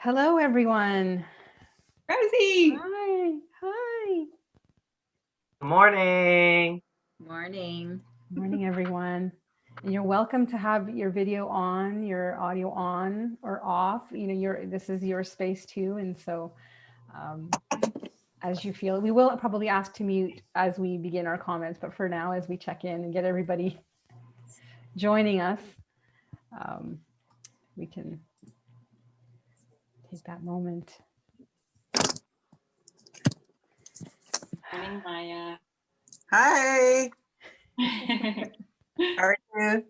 Hello, everyone. Rosie. Hi. Hi. Good morning. Morning. Morning, everyone. And you're welcome to have your video on, your audio on or off. This is your space too. And so as you feel, we will probably ask to mute as we begin our comments, but for now, as we check in and get everybody joining us, we can take that moment. Morning, Maya. Hi. How are you?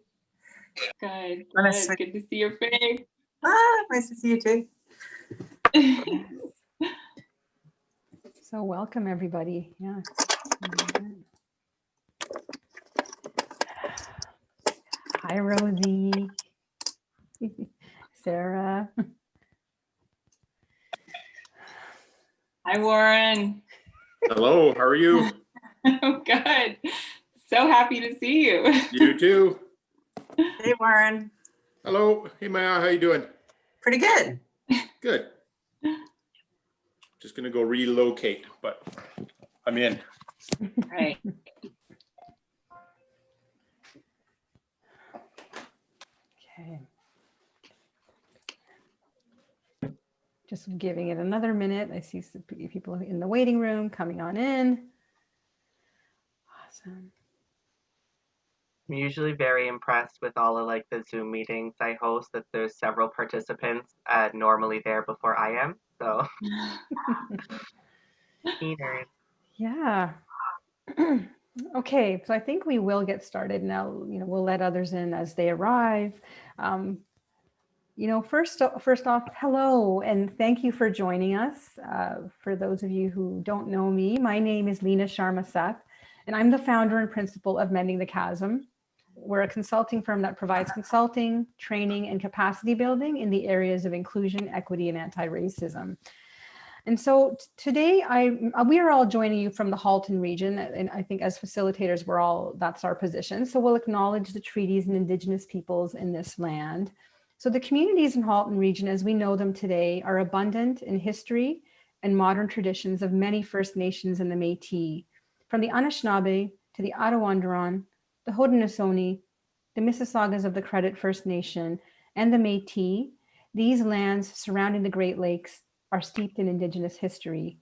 Good. Good to see your face. Nice to see you too. So welcome, everybody. Yeah. Hi, Rosie. Sarah. Hi, Warren. Hello, how are you? Oh, good. So happy to see you. You too. Hey, Warren. Hello. Hey, Maya, how you doing? Pretty good. Good. Just gonna go relocate, but I'm in. Right. Okay. Just giving it another minute. I see some people in the waiting room coming on in. Awesome. I'm usually very impressed with all of the Zoom meetings I host that there's several participants normally there before I am. So Yeah. Okay, so I think we will get started now. We'll let others in as they arrive. First off, hello, and thank you for joining us. For those of you who don't know me, my name is Leena Sharma Seth, and I'm the founder and principal of Mending the Chasm. We're a consulting firm that provides consulting, training, and capacity building in the areas of inclusion, equity, and anti-racism. And so today we are all joining you from the Halton region, and I think as facilitators, that's our position. So we'll acknowledge the treaties and Indigenous peoples in this land. So the communities in Halton region, as we know them today, are abundant in history and modern traditions of many First Nations and the Métis, from the Anishinaabe to the Arawandron, the Haudenosaunee, the Mississaugas of the Credit First Nation, and the Métis. These lands surrounding the Great Lakes are steeped in Indigenous history.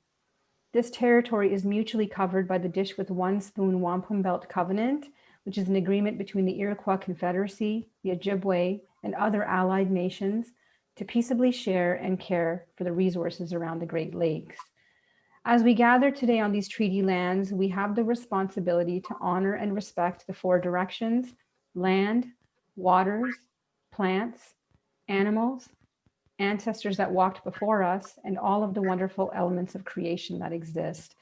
This territory is mutually covered by the Dish with One Spoon Wampum Belt Covenant, which is an agreement between the Iroquois Confederacy, the Ojibwe, and other allied nations to peaceably share and care for the resources around the Great Lakes. As we gather today on these treaty lands, we have the responsibility to honor and respect the four directions: land, waters, plants, animals, ancestors that walked before us, and all of the wonderful elements of creation that exist.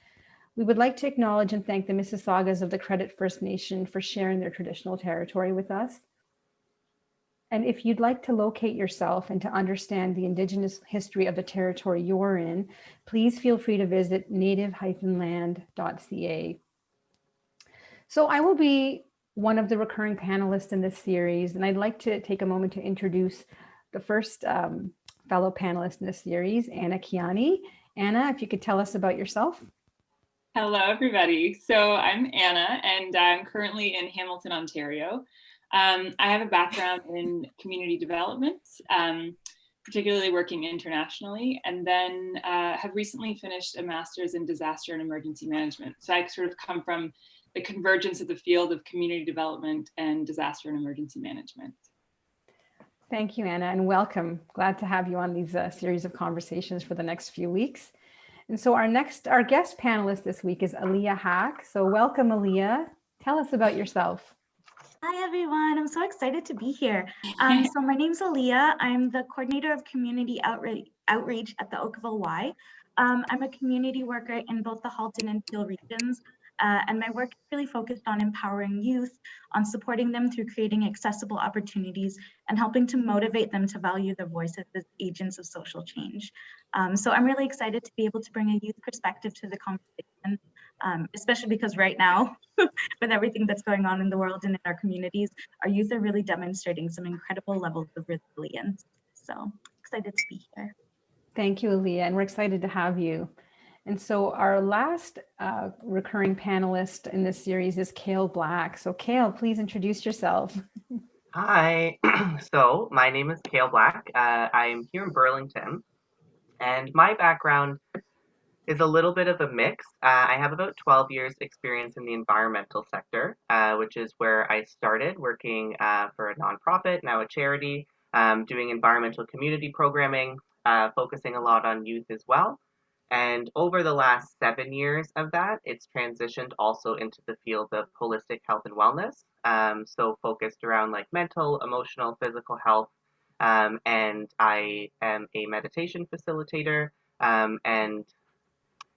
We would like to acknowledge and thank the Mississaugas of the Credit First Nation for sharing their traditional territory with us. And if you'd like to locate yourself and to understand the Indigenous history of the territory you're in, please feel free to visit native-land.ca. So I will be one of the recurring panelists in this series, and I'd like to take a moment to introduce the first fellow panelist in this series, Anna Kiani. Anna, if you could tell us about yourself. Hello, everybody. So I'm Anna, and I'm currently in Hamilton, Ontario. I have a background in community development, particularly working internationally, and then have recently finished a master's in disaster and emergency management. So I sort of come from the convergence of the field of community development and disaster and emergency management. Thank you, Anna, and welcome. Glad to have you on these series of conversations for the next few weeks. And so our guest panelist this week is Aliya Hack. So welcome, Aliya. Tell us about yourself. Hi, everyone. I'm so excited to be here. So my name's Aliya. I'm the coordinator of community outreach at the Oakville Y. I'm a community worker in both the Halton and Peel regions. And my work is really focused on empowering youth, on supporting them through creating accessible opportunities and helping to motivate them to value their voices as agents of social change. So I'm really excited to be able to bring a youth perspective to the conversation, especially because right now, with everything that's going on in the world and in our communities, our youth are really demonstrating some incredible levels of resilience. So excited to be here. Thank you, Aliya, and we're excited to have you. And so our last recurring panelist in this series is Kale Black. So Kale, please introduce yourself. Hi. So my name is Kale Black. I'm here in Burlington, and my background is a little bit of a mix. I have about 12 years experience in the environmental sector, which is where I started working for a nonprofit, now a charity, doing environmental community programming, focusing a lot on youth as well. And over the last 7 years of that, it's transitioned also into the field of holistic health and wellness. So focused around like mental, emotional, physical health. And I am a meditation facilitator. And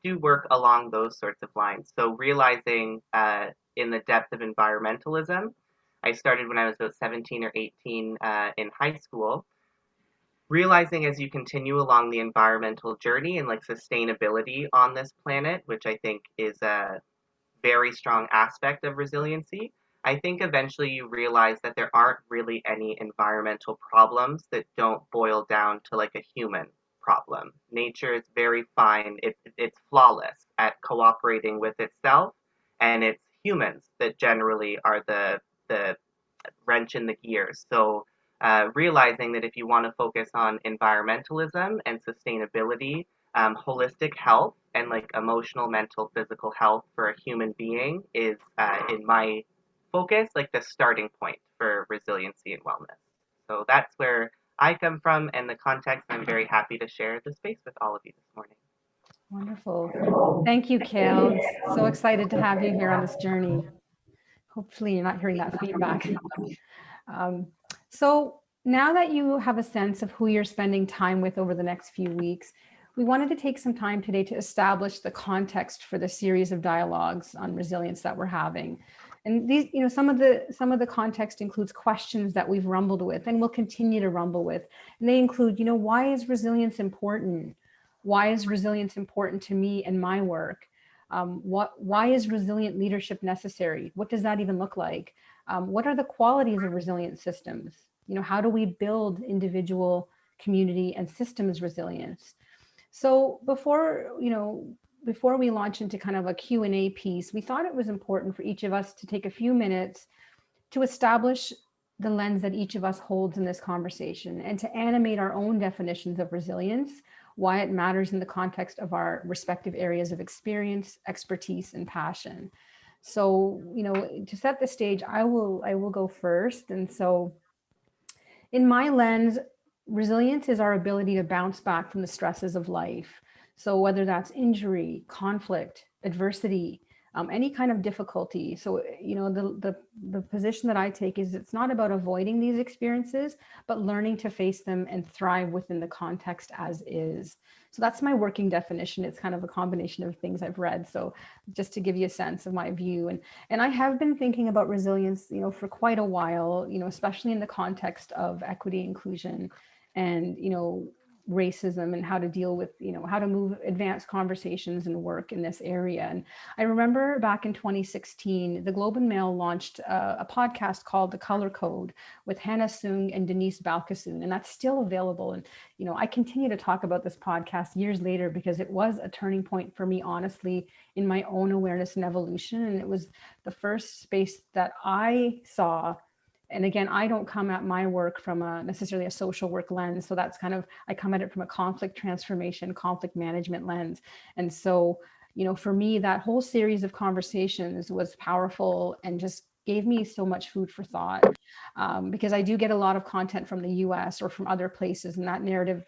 do work along those sorts of lines. So realizing in the depth of environmentalism, I started when I was about 17 or 18 in high school. Realizing as you continue along the environmental journey and like sustainability on this planet, which I think is a very strong aspect of resiliency, I think eventually you realize that there aren't really any environmental problems that don't boil down to like a human problem. Nature is very fine. It's flawless at cooperating with itself, and it's humans that generally are the wrench in the gears. So realizing that if you want to focus on environmentalism and sustainability, holistic health and like emotional, mental, physical health for a human being is, in my focus, like the starting point for resiliency and wellness. So that's where I come from and the context. I'm very happy to share the space with all of you this morning. Wonderful. Thank you, Kale. So excited to have you here on this journey. Hopefully you're not hearing that feedback. So now that you have a sense of who you're spending time with over the next few weeks, we wanted to take some time today to establish the context for the series of dialogues on resilience that we're having. And these, some of the context includes questions that we've rumbled with and will continue to rumble with. And they include, why is resilience important? Why is resilience important to me and my work? Why is resilient leadership necessary? What does that even look like? What are the qualities of resilient systems? How do we build individual, community, and systems resilience? So before we launch into kind of a Q&A piece, we thought it was important for each of us to take a few minutes to establish the lens that each of us holds in this conversation and to animate our own definitions of resilience, why it matters in the context of our respective areas of experience, expertise, and passion. So, to set the stage, I will go first. And so in my lens, resilience is our ability to bounce back from the stresses of life. So whether that's injury, conflict, adversity, any kind of difficulty. So, the position that I take is it's not about avoiding these experiences, but learning to face them and thrive within the context as is. So that's my working definition. It's kind of a combination of things I've read. So just to give you a sense of my view. And I have been thinking about resilience, for quite a while, especially in the context of equity, inclusion, and, racism, and how to deal with, how to move advanced conversations and work in this area. And I remember back in 2016, the Globe and Mail launched a podcast called The Color Code with Hannah Sung and Denise Balkasoon, and that's still available. And, I continue to talk about this podcast years later because it was a turning point for me, honestly, in my own awareness and evolution. And it was the first space that I saw. And again, I don't come at my work from necessarily a social work lens. So that's I come at it from a conflict transformation, conflict management lens. And so, for me, that whole series of conversations was powerful and just gave me so much food for thought, because I do get a lot of content from the US or from other places, and that narrative,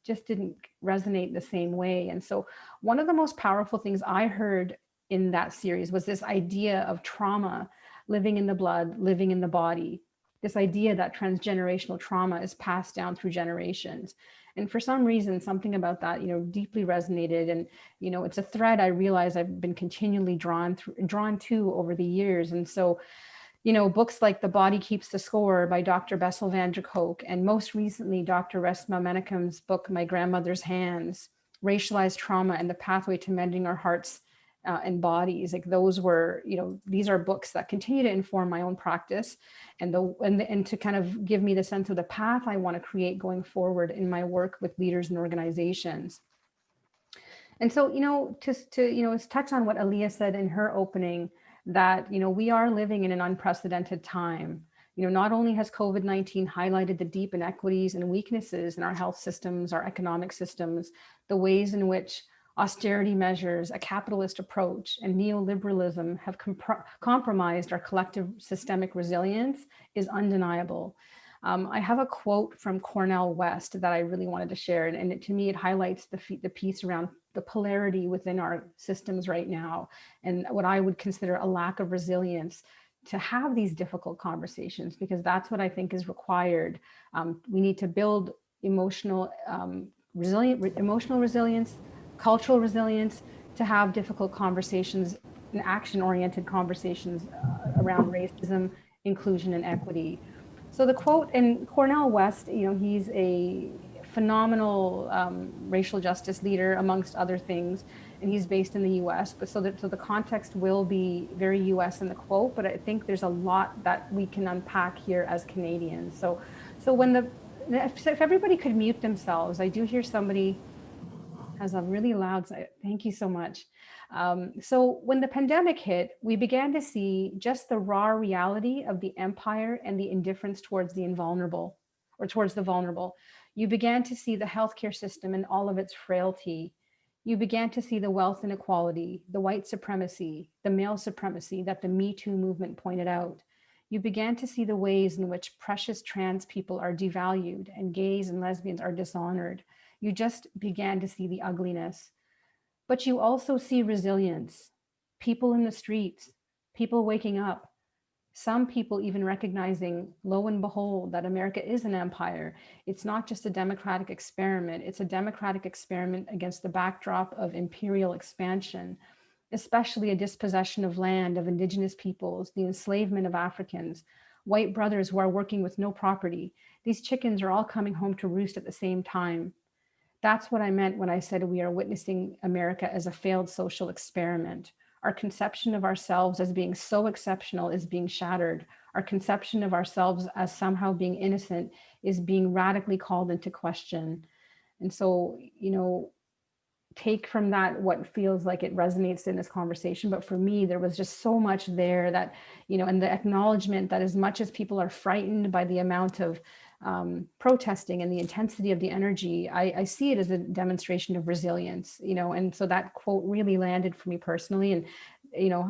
just didn't resonate the same way. And so one of the most powerful things I heard in that series was this idea of trauma living in the blood, living in the body. This idea that transgenerational trauma is passed down through generations. And for some reason, something about that, deeply resonated. And, it's a thread I realize I've been continually drawn to over the years. And so, books like The Body Keeps the Score by Dr. Bessel van der Kolk, and most recently, Dr. Resmaa Menakem's book, My Grandmother's Hands, Racialized Trauma and the Pathway to Mending Our Hearts embodies. Like those were, these are books that continue to inform my own practice and to kind of give me the sense of the path I want to create going forward in my work with leaders and organizations. And so, to touch on what Aliya said in her opening, that, we are living in an unprecedented time. Not only has COVID-19 highlighted the deep inequities and weaknesses in our health systems, our economic systems, the ways in which austerity measures, a capitalist approach, and neoliberalism have compromised our collective systemic resilience is undeniable. I have a quote from Cornel West that I really wanted to share, and to me, it highlights the piece around the polarity within our systems right now, and what I would consider a lack of resilience to have these difficult conversations, because that's what I think is required. We need to build emotional resilience, cultural resilience, to have difficult conversations and action-oriented conversations around racism, inclusion, and equity. So the quote, and Cornel West, he's a phenomenal racial justice leader, amongst other things, and he's based in the US, but so the context will be very US in the quote, but I think there's a lot that we can unpack here as Canadians. So if everybody could mute themselves, I do hear somebody has a really loud, thank you so much. So when the pandemic hit, we began to see just the raw reality of the empire and the indifference towards the vulnerable. You began to see the healthcare system and all of its frailty. You began to see the wealth inequality, the white supremacy, the male supremacy that the Me Too movement pointed out. You began to see the ways in which precious trans people are devalued and gays and lesbians are dishonored. You just began to see the ugliness. But you also see resilience, people in the streets, people waking up, some people even recognizing, lo and behold, that America is an empire. It's not just a democratic experiment. It's a democratic experiment against the backdrop of imperial expansion, especially a dispossession of land of Indigenous peoples, the enslavement of Africans, white brothers who are working with no property. These chickens are all coming home to roost at the same time. That's what I meant when I said we are witnessing America as a failed social experiment. Our conception of ourselves as being so exceptional is being shattered. Our conception of ourselves as somehow being innocent is being radically called into question. And so, take from that what feels like it resonates in this conversation. But for me, there was just so much there that, and the acknowledgement that as much as people are frightened by the amount of protesting and the intensity of the energy, I see it as a demonstration of resilience, and so that quote really landed for me personally, and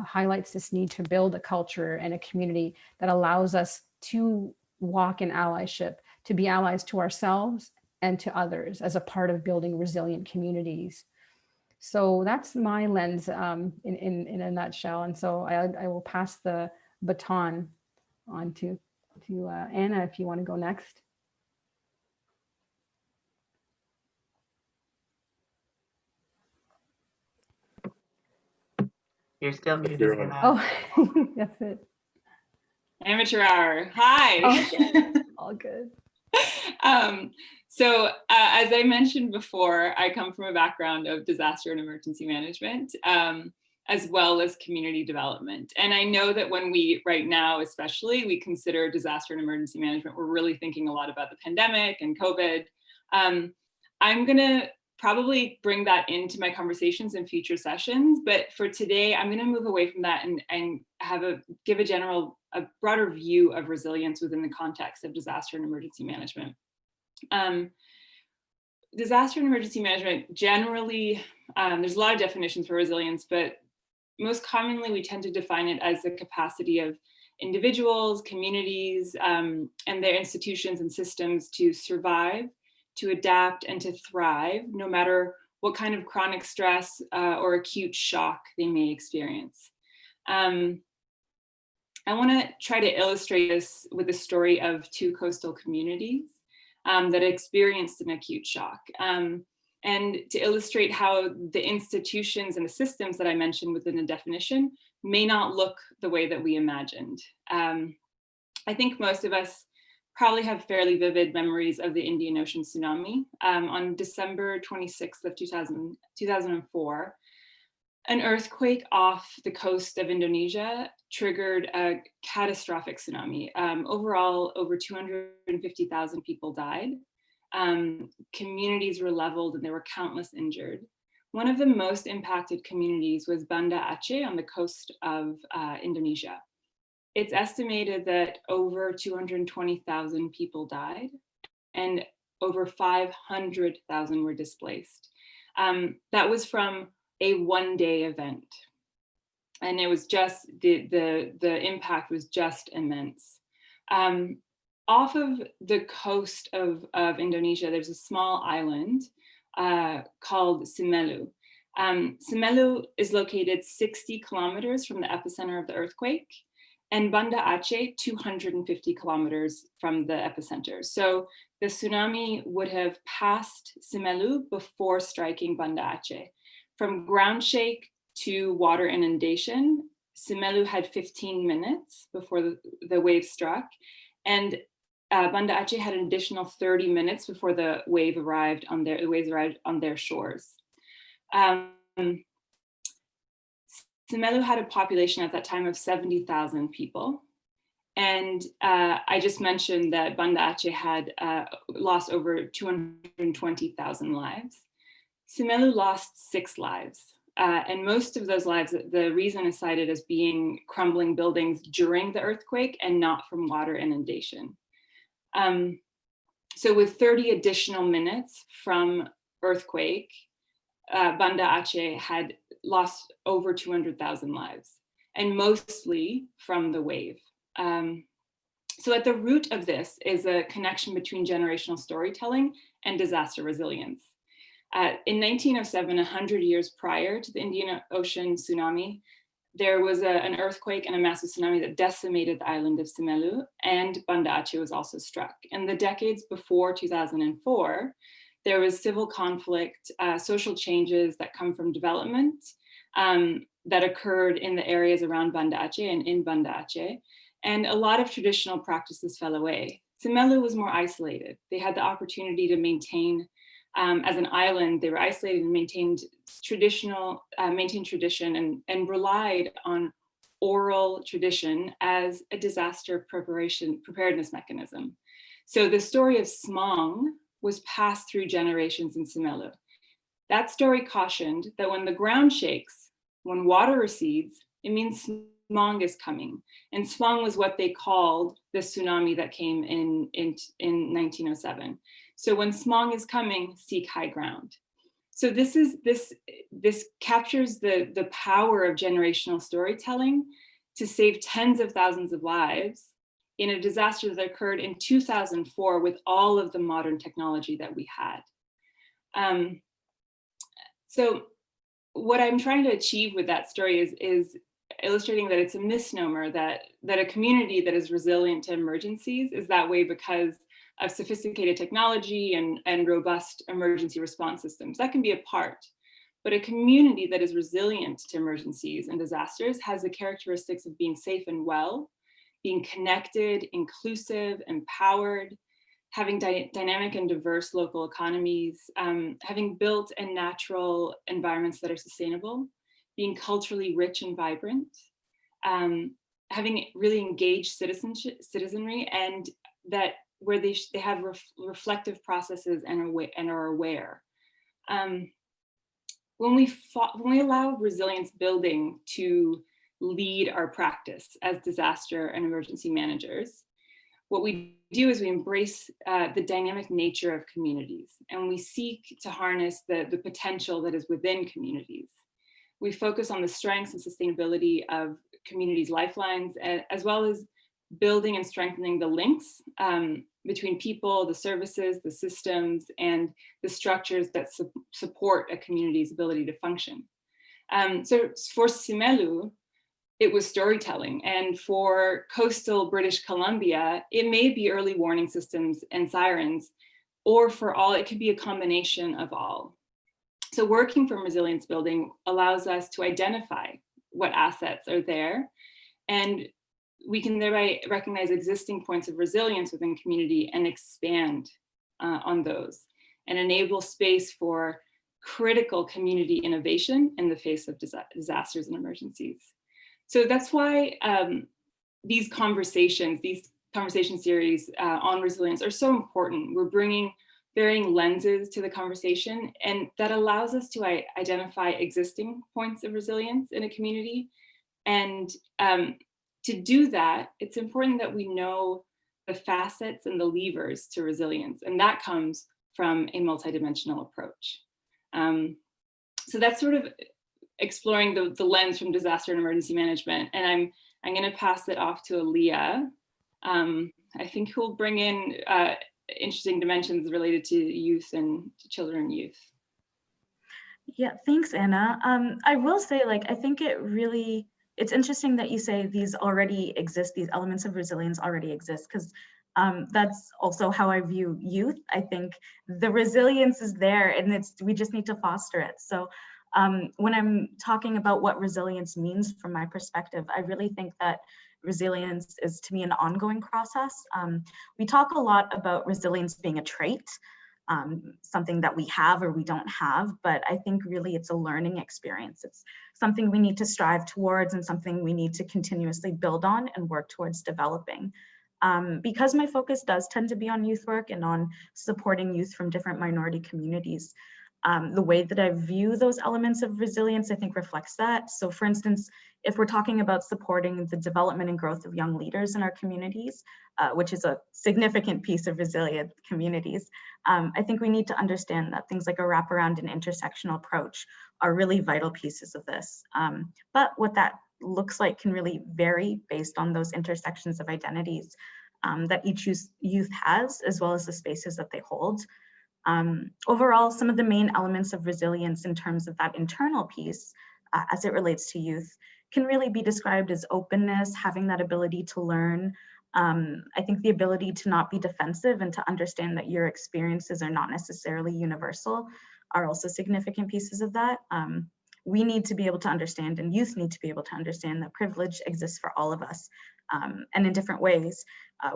highlights this need to build a culture and a community that allows us to walk in allyship, to be allies to ourselves and to others as a part of building resilient communities. So that's my lens in a nutshell. And so I will pass the baton on to Anna, if you want to go next. You're still muted. Oh, that's it. Amateur hour. Hi. All good. So as I mentioned before, I come from a background of disaster and emergency management, as well as community development. And I know that when we, right now especially, we consider disaster and emergency management, we're really thinking a lot about the pandemic and COVID. I'm gonna probably bring that into my conversations in future sessions, but for today, I'm gonna move away from that and give a broader view of resilience within the context of disaster and emergency management. Disaster and emergency management generally, there's a lot of definitions for resilience, but most commonly we tend to define it as the capacity of individuals, communities, and their institutions and systems to survive, to adapt, and to thrive, no matter what kind of chronic stress or acute shock they may experience. I want to try to illustrate this with the story of two coastal communities that experienced an acute shock, and to illustrate how the institutions and the systems that I mentioned within the definition may not look the way that we imagined. I think most of us probably have fairly vivid memories of the Indian Ocean tsunami on December 26th of 2004. An earthquake off the coast of Indonesia triggered a catastrophic tsunami. Overall, over 250,000 people died. Communities were leveled and there were countless injured. One of the most impacted communities was Banda Aceh on the coast of Indonesia. It's estimated that over 220,000 people died and over 500,000 were displaced. That was from a one-day event. And it was just, the impact was just immense. Off of the coast of Indonesia, there's a small island called Semeru. Semeru is located 60 kilometers from the epicenter of the earthquake, and Banda Aceh 250 kilometers from the epicenter. So the tsunami would have passed Semeru before striking Banda Aceh. From ground shake to water inundation, Semeru had 15 minutes before the wave struck, and Banda Aceh had an additional 30 minutes before the waves arrived on their shores. Semeru had a population at that time of 70,000 people. And I just mentioned that Banda Aceh had lost over 220,000 lives. Semeru lost 6 lives. And most of those lives, the reason is cited as being crumbling buildings during the earthquake and not from water inundation. So with 30 additional minutes from earthquake, Banda Aceh had lost over 200,000 lives, and mostly from the wave. So at the root of this is a connection between generational storytelling and disaster resilience. In 1907, 100 years prior to the Indian Ocean tsunami, there was an earthquake and a massive tsunami that decimated the island of Semeru, and Banda Aceh was also struck. In the decades before 2004, there was civil conflict, social changes that come from development that occurred in the areas around Banda Aceh and in Banda Aceh, and a lot of traditional practices fell away. Semeru was more isolated. They had the opportunity to maintain, as an island, they were isolated and maintained tradition and relied on oral tradition as a disaster preparedness mechanism. So the story of Smong was passed through generations in Semeru. That story cautioned that when the ground shakes, when water recedes, it means Smong is coming. And Smong was what they called the tsunami that came in 1907. So when Smong is coming, seek high ground. So this captures the power of generational storytelling to save tens of thousands of lives in a disaster that occurred in 2004 with all of the modern technology that we had. So what I'm trying to achieve with that story is illustrating that it's a misnomer that a community that is resilient to emergencies is that way because of sophisticated technology and robust emergency response systems. That can be a part, but a community that is resilient to emergencies and disasters has the characteristics of being safe and well, being connected, inclusive, empowered, having dynamic and diverse local economies, having built and natural environments that are sustainable, being culturally rich and vibrant, having really engaged citizenry, and that where they have reflective processes and are aware. When we allow resilience building to lead our practice as disaster and emergency managers, what we do is we embrace the dynamic nature of communities, and we seek to harness the potential that is within communities. We focus on the strengths and sustainability of communities' lifelines, as well as building and strengthening the links between people, the services, the systems, and the structures that support a community's ability to function. So for Semeru, it was storytelling. And for coastal British Columbia, it may be early warning systems and sirens, or for all, it could be a combination of all. So working from resilience building allows us to identify what assets are there, and we can thereby recognize existing points of resilience within community and expand on those, and enable space for critical community innovation in the face of disasters and emergencies. So that's why these conversation series on resilience are so important. We're bringing varying lenses to the conversation, and that allows us to identify existing points of resilience in a community. And to do that, it's important that we know the facets and the levers to resilience, and that comes from a multidimensional approach. So that's sort of exploring the lens from disaster and emergency management, and I'm going to pass it off to Aliya. I think who'll bring in interesting dimensions related to youth and to children and youth. Yeah, thanks, Anna. I will say, like, I think it's interesting that you say these already exist, these elements of resilience already exist, because that's also how I view youth. I think the resilience is there, and we just need to foster it. So when I'm talking about what resilience means from my perspective, I really think that resilience is, to me, an ongoing process. We talk a lot about resilience being a trait, something that we have or we don't have, but I think really it's a learning experience. It's something we need to strive towards and something we need to continuously build on and work towards developing. Because my focus does tend to be on youth work and on supporting youth from different minority communities, the way that I view those elements of resilience, I think, reflects that. So for instance, if we're talking about supporting the development and growth of young leaders in our communities, which is a significant piece of resilient communities, I think we need to understand that things like a wraparound and intersectional approach are really vital pieces of this. But what that looks like can really vary based on those intersections of identities that each youth has, as well as the spaces that they hold. Overall, some of the main elements of resilience in terms of that internal piece, as it relates to youth, can really be described as openness, having that ability to learn. I think the ability to not be defensive and to understand that your experiences are not necessarily universal are also significant pieces of that. We need to be able to understand, and youth need to be able to understand, that privilege exists for all of us, and in different ways.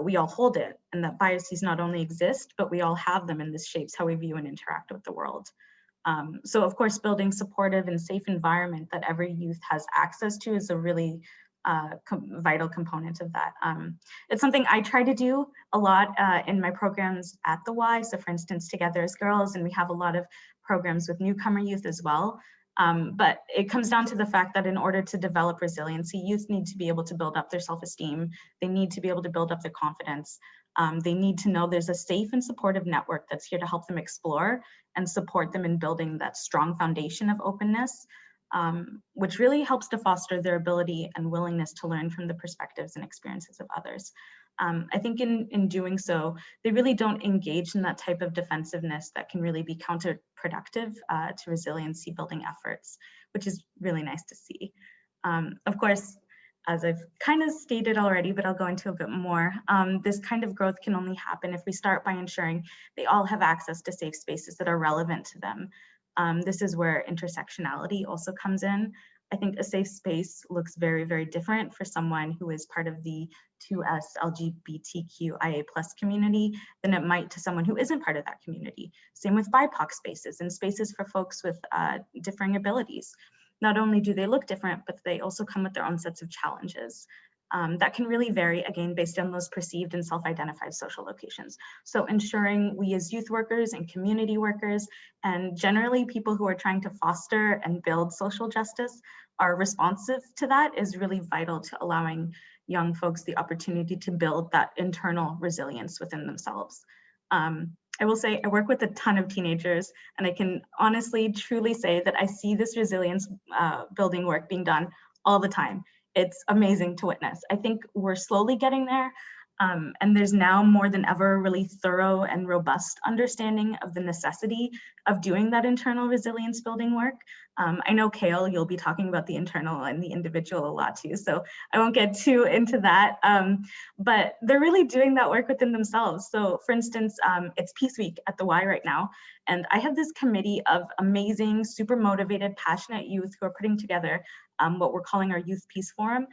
We all hold it, and that biases not only exist, but we all have them, and this shapes how we view and interact with the world. So of course, building supportive and safe environment that every youth has access to is a really vital component of that. It's something I try to do a lot in my programs at the Y. So for instance, Together as Girls, and we have a lot of programs with newcomer youth as well. But it comes down to the fact that in order to develop resiliency, youth need to be able to build up their self-esteem. They need to be able to build up their confidence. They need to know there's a safe and supportive network that's here to help them explore and support them in building that strong foundation of openness, which really helps to foster their ability and willingness to learn from the perspectives and experiences of others. I think in doing so, they really don't engage in that type of defensiveness that can really be counterproductive to resiliency building efforts, which is really nice to see. Of course, as I've kind of stated already, but I'll go into a bit more, this kind of growth can only happen if we start by ensuring they all have access to safe spaces that are relevant to them. This is where intersectionality also comes in. I think a safe space looks very, very different for someone who is part of the 2S LGBTQIA+ community than it might to someone who isn't part of that community. Same with BIPOC spaces and spaces for folks with differing abilities. Not only do they look different, but they also come with their own sets of challenges. That can really vary, again, based on those perceived and self-identified social locations. So ensuring we as youth workers and community workers, and generally people who are trying to foster and build social justice, are responsive to that is really vital to allowing young folks the opportunity to build that internal resilience within themselves. I will say I work with a ton of teenagers, and I can honestly, truly say that I see this resilience building work being done all the time. It's amazing to witness. I think we're slowly getting there, and there's now more than ever a really thorough and robust understanding of the necessity of doing that internal resilience building work. I know, Kale, you'll be talking about the internal and the individual a lot too, so I won't get too into that, but they're really doing that work within themselves. So for instance, it's Peace Week at the Y right now, and I have this committee of amazing, super motivated, passionate youth who are putting together what we're calling our Youth Peace Forum,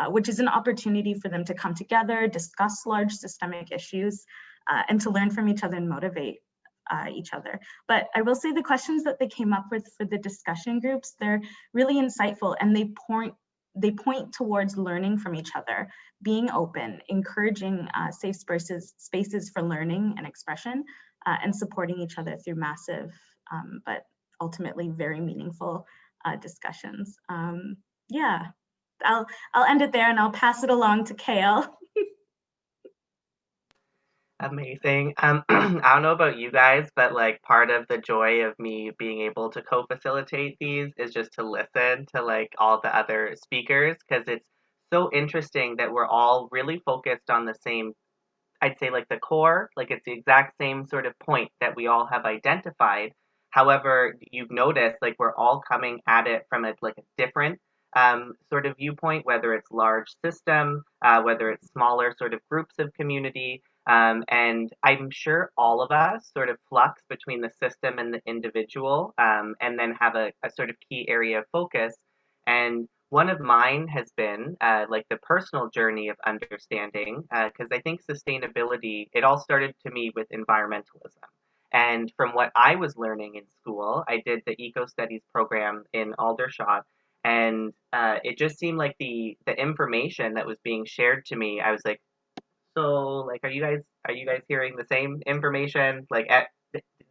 which is an opportunity for them to come together, discuss large systemic issues, and to learn from each other and motivate each other. But I will say the questions that they came up with for the discussion groups, they're really insightful, and they point towards learning from each other, being open, encouraging safe spaces for learning and expression, and supporting each other through massive, but ultimately very meaningful discussions. Yeah, I'll end it there and I'll pass it along to Kale. Amazing. I don't know about you guys, but like part of the joy of me being able to co-facilitate these is just to listen to like all the other speakers, because it's so interesting that we're all really focused on the same, I'd say like the core, like it's the exact same sort of point that we all have identified. However, you've noticed like we're all coming at it from a like a different sort of viewpoint, whether it's large system, whether it's smaller sort of groups of community. And I'm sure all of us sort of flux between the system and the individual, and then have a sort of key area of focus. And one of mine has been like the personal journey of understanding, because I think sustainability, it all started to me with environmentalism. And from what I was learning in school, I did the eco studies program in Aldershot, and it just seemed like the information that was being shared to me, I was like, so like, are you guys hearing the same information? Like,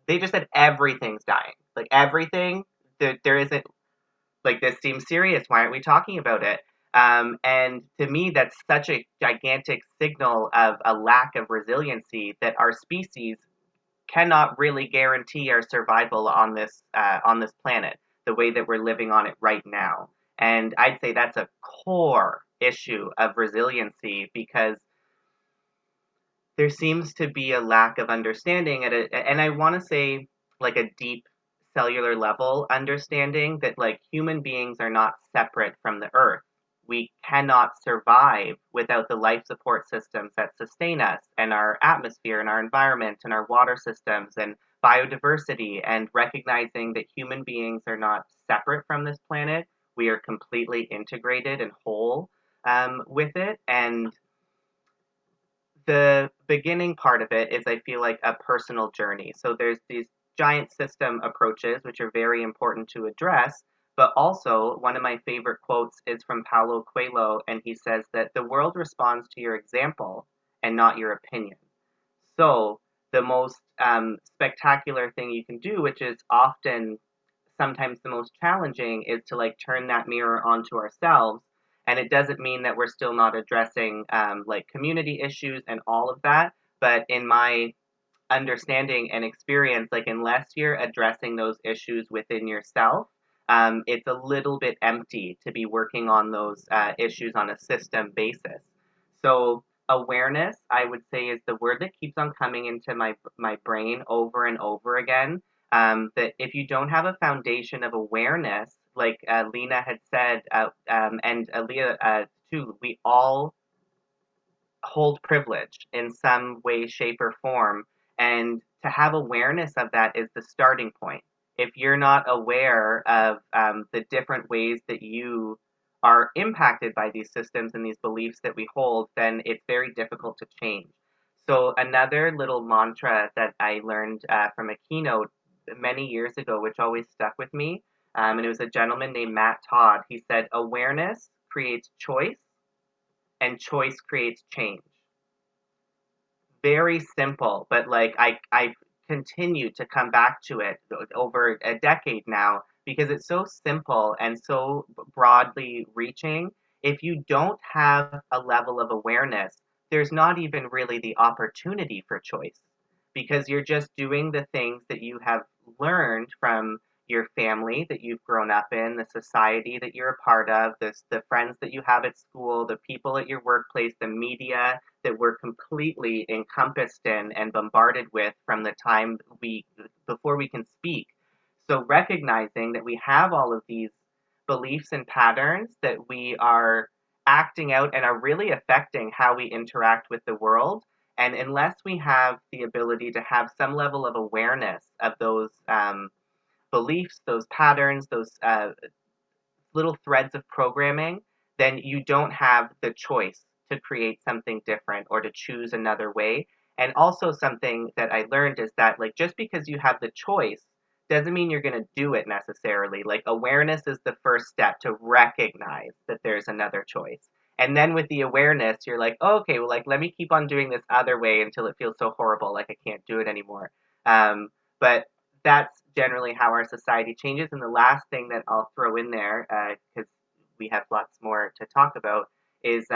they just said everything's dying, like everything. There isn't, like, this seems serious. Why aren't we talking about it? And to me, that's such a gigantic signal of a lack of resiliency that our species cannot really guarantee our survival on this planet the way that we're living on it right now. And I'd say that's a core issue of resiliency, because there seems to be a lack of understanding and I want to say like a deep cellular level understanding that like human beings are not separate from the earth. We cannot survive without the life support systems that sustain us, and our atmosphere and our environment and our water systems and biodiversity, and recognizing that human beings are not separate from this planet. We are completely integrated and whole with it. And the beginning part of it is, I feel like, a personal journey. So there's these giant system approaches, which are very important to address. But also, one of my favorite quotes is from Paulo Coelho, and he says that the world responds to your example and not your opinion. So the most spectacular thing you can do, which is often sometimes the most challenging, is to like turn that mirror onto ourselves. And it doesn't mean that we're still not addressing like community issues and all of that. But in my understanding and experience, like unless you're addressing those issues within yourself, it's a little bit empty to be working on those issues on a system basis. So awareness, I would say, is the word that keeps on coming into my brain over and over again. That if you don't have a foundation of awareness, like Leena had said, and Aliya too, we all hold privilege in some way, shape, or form. And to have awareness of that is the starting point. If you're not aware of the different ways that you are impacted by these systems and these beliefs that we hold, then it's very difficult to change. So another little mantra that I learned from a keynote many years ago, which always stuck with me, and it was a gentleman named Matt Todd. He said, awareness creates choice, and choice creates change. Very simple, but like I've continued to come back to it over a decade now, because it's so simple and so broadly reaching. If you don't have a level of awareness, there's not even really the opportunity for choice, because you're just doing the things that you have learned from your family that you've grown up in, the society that you're a part of, the friends that you have at school, the people at your workplace, the media that we're completely encompassed in and bombarded with from the time before we can speak. So recognizing that we have all of these beliefs and patterns that we are acting out and are really affecting how we interact with the world. And unless we have the ability to have some level of awareness of those beliefs, those patterns, those little threads of programming, then you don't have the choice to create something different or to choose another way. And also something that I learned is that like just because you have the choice doesn't mean you're going to do it necessarily. Like awareness is the first step to recognize that there's another choice. And then with the awareness, you're like, oh, okay, well, like, let me keep on doing this other way until it feels so horrible, like I can't do it anymore. But that's generally how our society changes. And the last thing that I'll throw in there, because we have lots more to talk about, is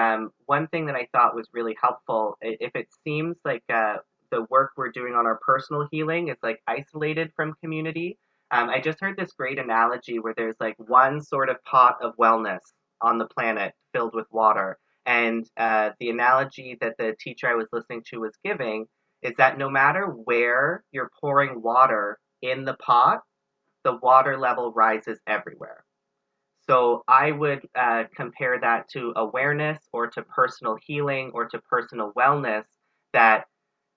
one thing that I thought was really helpful. If it seems like the work we're doing on our personal healing is like isolated from community, I just heard this great analogy where there's like one sort of pot of wellness on the planet filled with water. And the analogy that the teacher I was listening to was giving is that no matter where you're pouring water in the pot, the water level rises everywhere. So I would compare that to awareness or to personal healing or to personal wellness, that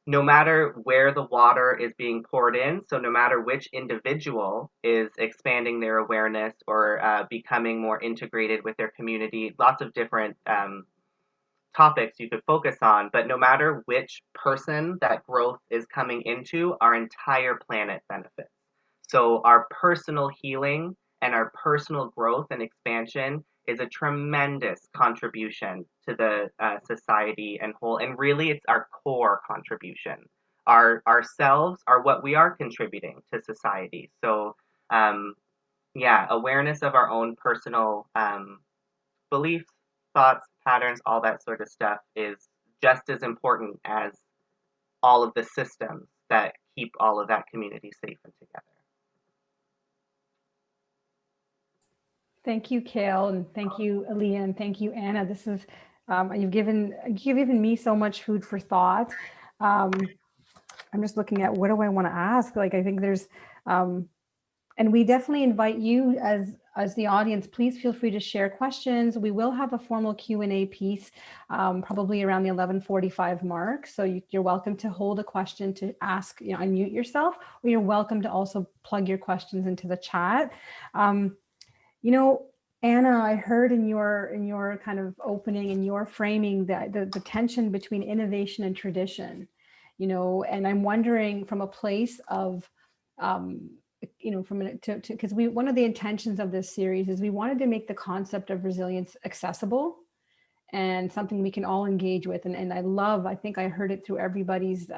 no matter where the water is being poured in, so no matter which individual is expanding their awareness or becoming more integrated with their community, lots of different topics you could focus on, but no matter which person that growth is coming into, our entire planet benefits. So our personal healing and our personal growth and expansion is a tremendous contribution to the society and whole, and really it's our core contribution. Ourselves are what we are contributing to society. So yeah, awareness of our own personal beliefs, thoughts, patterns, all that sort of stuff is just as important as all of the systems that keep all of that community safe and together. Thank you, Kale, and thank you, Aliya, and thank you, Anna. This is you've given me so much food for thought. I'm just looking at what do I want to ask. Like I think there's, and we definitely invite you as the audience. Please feel free to share questions. We will have a formal Q&A piece, probably around the 11:45 mark. So you're welcome to hold a question to ask, unmute yourself, or you're welcome to also plug your questions into the chat. Anna, I heard in your kind of opening, in your framing, that the tension between innovation and tradition, and I'm wondering from a place of, because one of the intentions of this series is we wanted to make the concept of resilience accessible and something we can all engage with. And I think I heard it through everybody's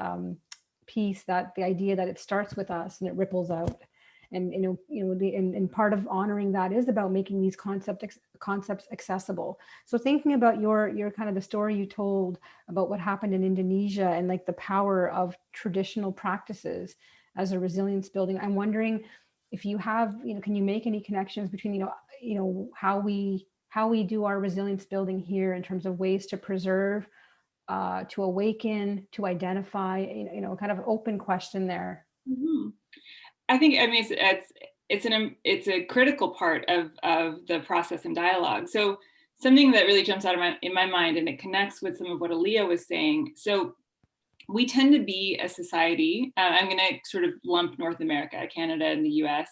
piece, that the idea that it starts with us and it ripples out. And part of honoring that is about making these concepts accessible. So thinking about your kind of the story you told about what happened in Indonesia and like the power of traditional practices as a resilience building, I'm wondering if you have, can you make any connections between, how we do our resilience building here in terms of ways to preserve, to awaken, to identify, kind of open question there. Mm-hmm. I mean, it's a critical part of the process and dialogue. So something that really jumps out in my mind, and it connects with some of what Aliya was saying. So we tend to be a society, I'm going to sort of lump North America, Canada, and the US.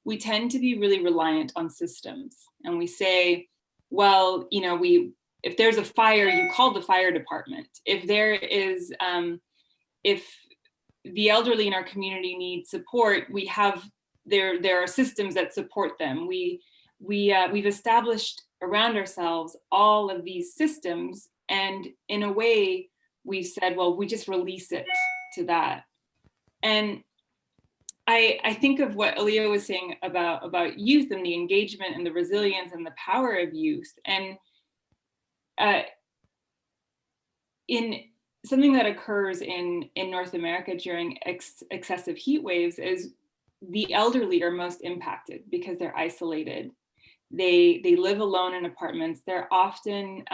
We tend to be really reliant on systems. And we say, well, if there's a fire, you call the fire department. If there is, if the elderly in our community need support, we have, there are systems that support them. We've established around ourselves all of these systems, and in a way we've said, well, we just release it to that. And I think of what Aliya was saying about youth and the engagement and the resilience and the power of youth. And in something that occurs in North America during excessive heat waves is the elderly are most impacted because they're isolated. They live alone in apartments. They're often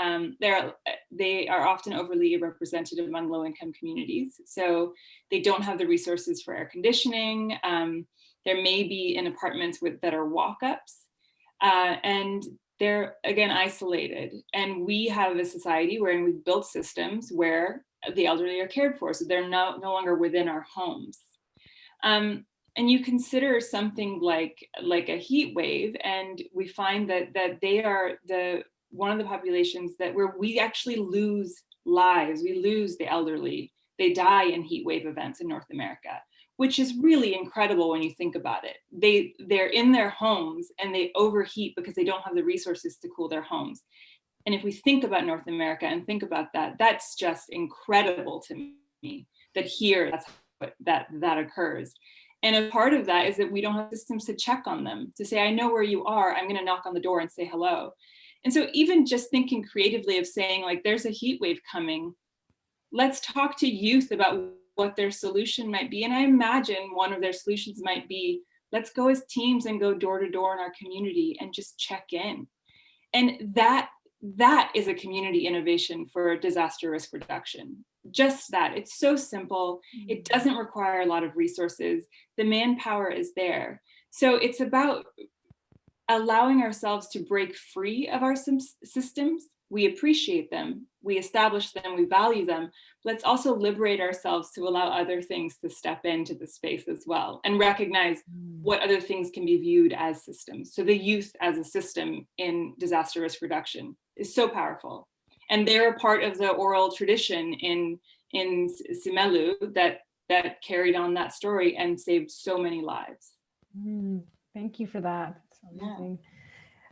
they are often overly represented among low-income communities. So they don't have the resources for air conditioning. There may be in apartments that are walk-ups, and they're again isolated. And we have a society wherein we've built systems where the elderly are cared for, so they're no longer within our homes. And you consider something like a heat wave, and we find that they are one of the populations where we actually lose lives. We lose the elderly they die in heat wave events in North America, which is really incredible when you think about it. They're in their homes and they overheat because they don't have the resources to cool their homes. And if we think about North America and think about that, that's just incredible to me, that here that occurs. And a part of that is that we don't have systems to check on them, to say, I know where you are, I'm gonna knock on the door and say hello. And so even just thinking creatively of saying, like, there's a heat wave coming, let's talk to youth about what their solution might be. And I imagine one of their solutions might be, let's go as teams and go door to door in our community and just check in. And that is a community innovation for disaster risk reduction. Just that. It's so simple. It doesn't require a lot of resources. The manpower is there. So it's about allowing ourselves to break free of our systems. We appreciate them, we establish them, we value them. Let's also liberate ourselves to allow other things to step into the space as well and recognize what other things can be viewed as systems. So the youth as a system in disaster risk reduction is so powerful. And they're a part of the oral tradition in Simelu that carried on that story and saved so many lives. Thank you for that. That's amazing. Yeah.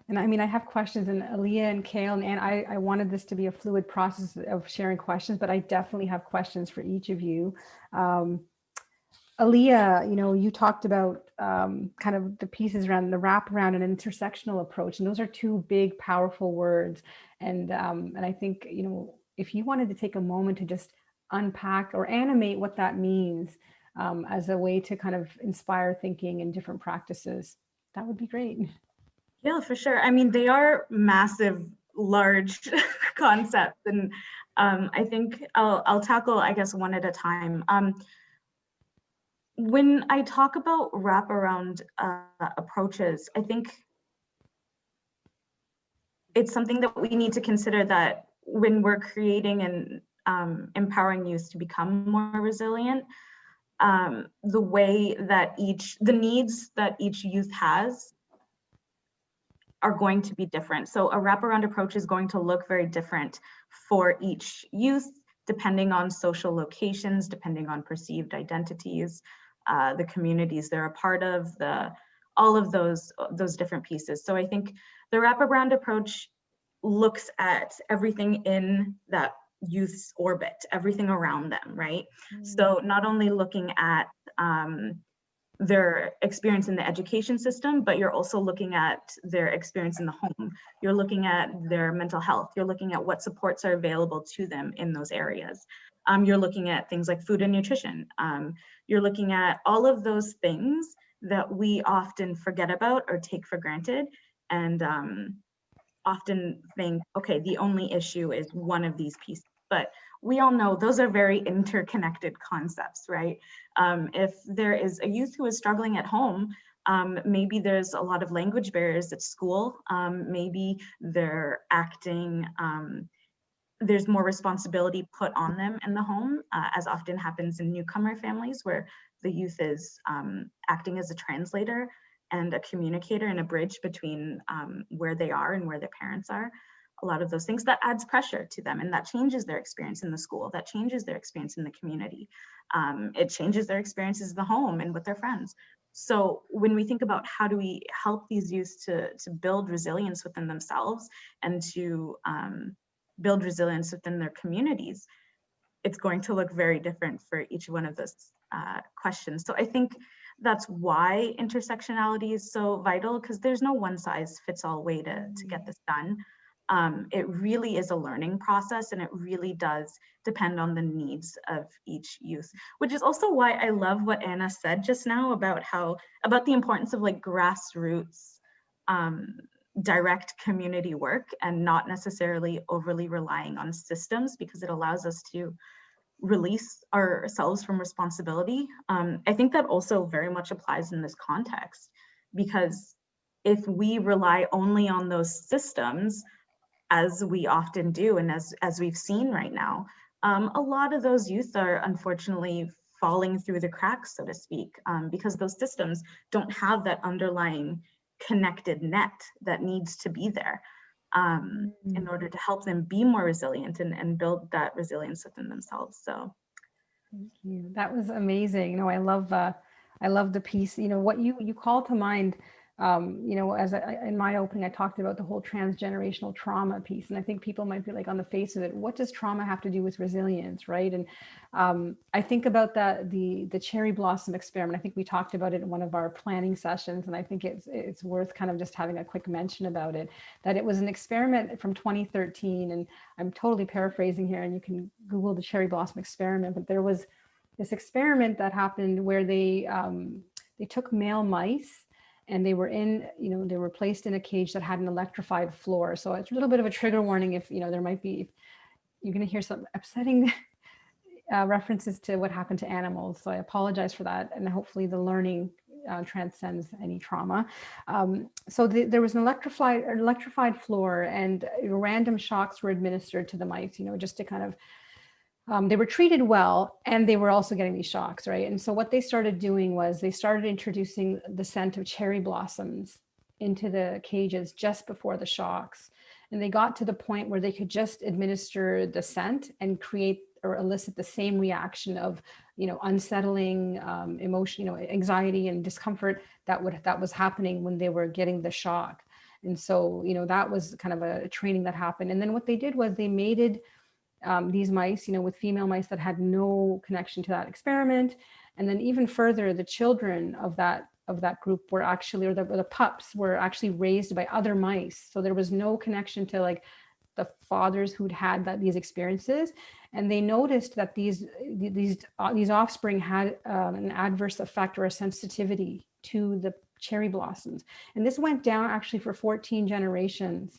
And I mean, I have questions, and Aliya and Kale and Anne, I wanted this to be a fluid process of sharing questions, but I definitely have questions for each of you. Aliya, you talked about kind of the pieces around the wraparound and intersectional approach, and those are two big, powerful words. And I think, if you wanted to take a moment to just unpack or animate what that means as a way to kind of inspire thinking in different practices, that would be great. Yeah, for sure. I mean, they are massive, large concepts, and I think I'll tackle, I guess, one at a time. When I talk about wraparound approaches, I think it's something that we need to consider, that when we're creating and empowering youth to become more resilient, the way that the needs that each youth has are going to be different. So a wraparound approach is going to look very different for each youth, depending on social locations, depending on perceived identities, the communities they're a part of, all of those different pieces. So I think the wraparound approach looks at everything in that youth's orbit, everything around them, right? So not only looking at their experience in the education system, but you're also looking at their experience in the home. You're looking at their mental health. You're looking at what supports are available to them in those areas. You're looking at things like food and nutrition. You're looking at all of those things that we often forget about or take for granted, and often think, okay, the only issue is one of these pieces. But we all know those are very interconnected concepts, right? If there is a youth who is struggling at home, maybe there's a lot of language barriers at school. Maybe they're acting, there's more responsibility put on them in the home, as often happens in newcomer families, where the youth is acting as a translator and a communicator and a bridge between where they are and where their parents are. A lot of those things, that adds pressure to them, and that changes their experience in the school, that changes their experience in the community. It changes their experiences in the home and with their friends. So when we think about how do we help these youth to build resilience within themselves and to build resilience within their communities, it's going to look very different for each one of those questions. So I think that's why intersectionality is so vital, because there's no one size fits all way to get this done. It really is a learning process, and it really does depend on the needs of each youth, which is also why I love what Anna said just now about the importance of like grassroots direct community work, and not necessarily overly relying on systems, because it allows us to release ourselves from responsibility. I think that also very much applies in this context, because if we rely only on those systems, as we often do, and as we've seen right now, a lot of those youth are unfortunately falling through the cracks, so to speak, because those systems don't have that underlying connected net that needs to be there in order to help them be more resilient and build that resilience within themselves. So Thank you. That was amazing. I love the piece. What you call to mind. As in my opening, I talked about the whole transgenerational trauma piece, and I think people might be like, on the face of it, what does trauma have to do with resilience, right? And I think about the cherry blossom experiment. I think we talked about it in one of our planning sessions, and I think it's worth kind of just having a quick mention about it. That it was an experiment from 2013, and I'm totally paraphrasing here, and you can Google the cherry blossom experiment. But there was this experiment that happened where they took male mice, and they were they were placed in a cage that had an electrified floor. So it's a little bit of a trigger warning if there might be, you're going to hear some upsetting references to what happened to animals. So I apologize for that, and hopefully the learning transcends any trauma. There was an electrified floor, and random shocks were administered to the mice, just to kind of they were treated well, and they were also getting these shocks, right? And so what they started doing was they started introducing the scent of cherry blossoms into the cages just before the shocks. And they got to the point where they could just administer the scent and create or elicit the same reaction of, unsettling emotion, anxiety and discomfort that was happening when they were getting the shock. And so, that was kind of a training that happened. And then what they did was they mated these mice, with female mice that had no connection to that experiment. And then even further, the children of that group were actually, or the pups were actually raised by other mice. So there was no connection to like the fathers who'd had these experiences. And they noticed that these offspring had an adverse effect or a sensitivity to the cherry blossoms. And this went down actually for 14 generations.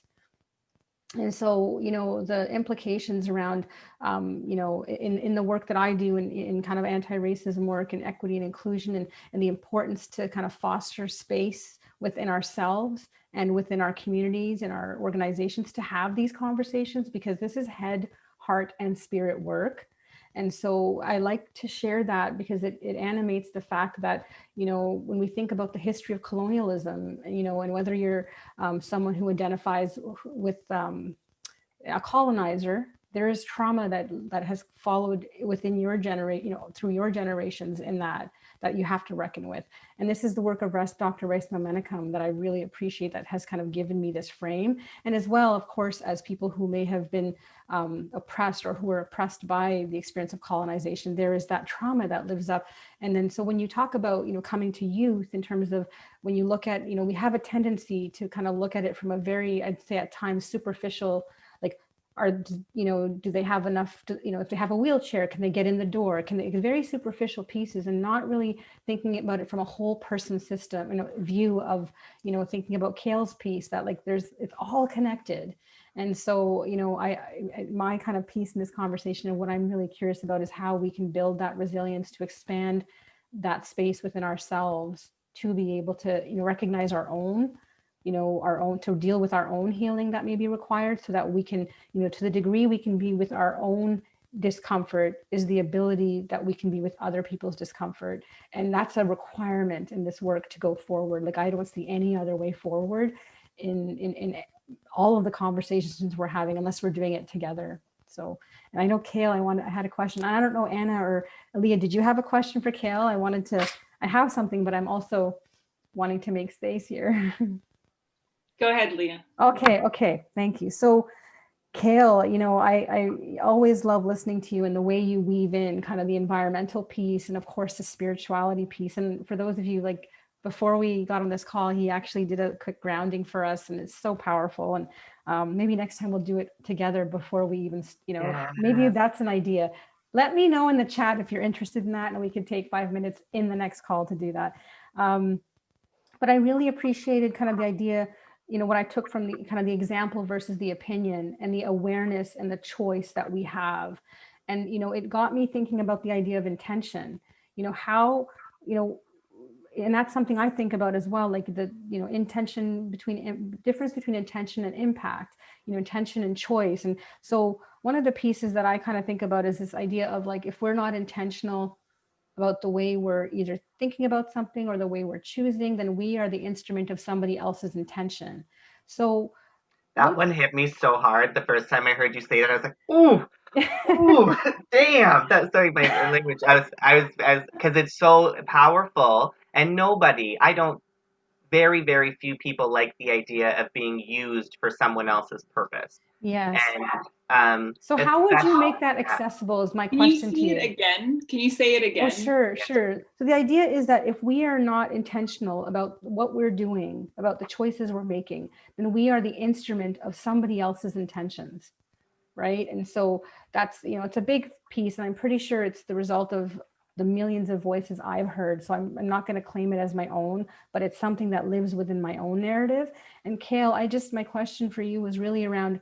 And so, the implications around, in the work that I do in kind of anti-racism work and equity and inclusion and the importance to kind of foster space within ourselves and within our communities and our organizations to have these conversations, because this is head, heart, and spirit work. And so I like to share that because it animates the fact that, when we think about the history of colonialism, and whether you're someone who identifies with a colonizer, there is trauma that has followed within your generation, through your generations in that you have to reckon with. And this is the work of Dr. Resmaa Menakem that I really appreciate, that has kind of given me this frame. And as well, of course, as people who may have been oppressed or who are oppressed by the experience of colonization, there is that trauma that lives up. And then, so when you talk about, coming to youth, in terms of when you look at, we have a tendency to kind of look at it from a very, I'd say at times, superficial, like, do they have enough to, if they have a wheelchair, can they get in the door? Very superficial pieces, and not really thinking about it from a whole person system, view of, thinking about Kale's piece, that like it's all connected. And so, my kind of piece in this conversation and what I'm really curious about is how we can build that resilience to expand that space within ourselves to be able to, recognize our own, to deal with our own healing that may be required, so that we can, to the degree we can be with our own discomfort is the ability that we can be with other people's discomfort. And that's a requirement in this work to go forward. Like, I don't see any other way forward in all of the conversations we're having unless we're doing it together. So, and I know Kale, I had a question. I don't know, Anna or Aliya, did you have a question for Kale? I have something, but I'm also wanting to make space here. Go ahead, Leah. Okay. Thank you. So Kale, I always love listening to you and the way you weave in kind of the environmental piece and of course the spirituality piece. And for those of you, like, before we got on this call, he actually did a quick grounding for us, and it's so powerful. And maybe next time we'll do it together before we even, maybe that's an idea. Let me know in the chat if you're interested in that, and we could take 5 minutes in the next call to do that. But I really appreciated kind of the idea, what I took from the kind of the example versus the opinion, and the awareness and the choice that we have. And, it got me thinking about the idea of intention, how, and that's something I think about as well, like the, difference between intention and impact, intention and choice. And so one of the pieces that I kind of think about is this idea of, like, if we're not intentional about the way we're either thinking about something or the way we're choosing, then we are the instrument of somebody else's intention. So that one hit me so hard the first time I heard you say that. I was like, ooh, Ooh, damn. Sorry, my language. Because it's so powerful, and I don't, very, very few people like the idea of being used for someone else's purpose. Yes. And So how would you make that yeah. accessible is my Can you question to say you. it again? Can you say it again? Oh, sure, sure. So the idea is that if we are not intentional about what we're doing, about the choices we're making, then we are the instrument of somebody else's intentions, right? And so that's, it's a big piece, and I'm pretty sure it's the result of the millions of voices I've heard. So I'm not going to claim it as my own, but it's something that lives within my own narrative. And Kale, my question for you was really around,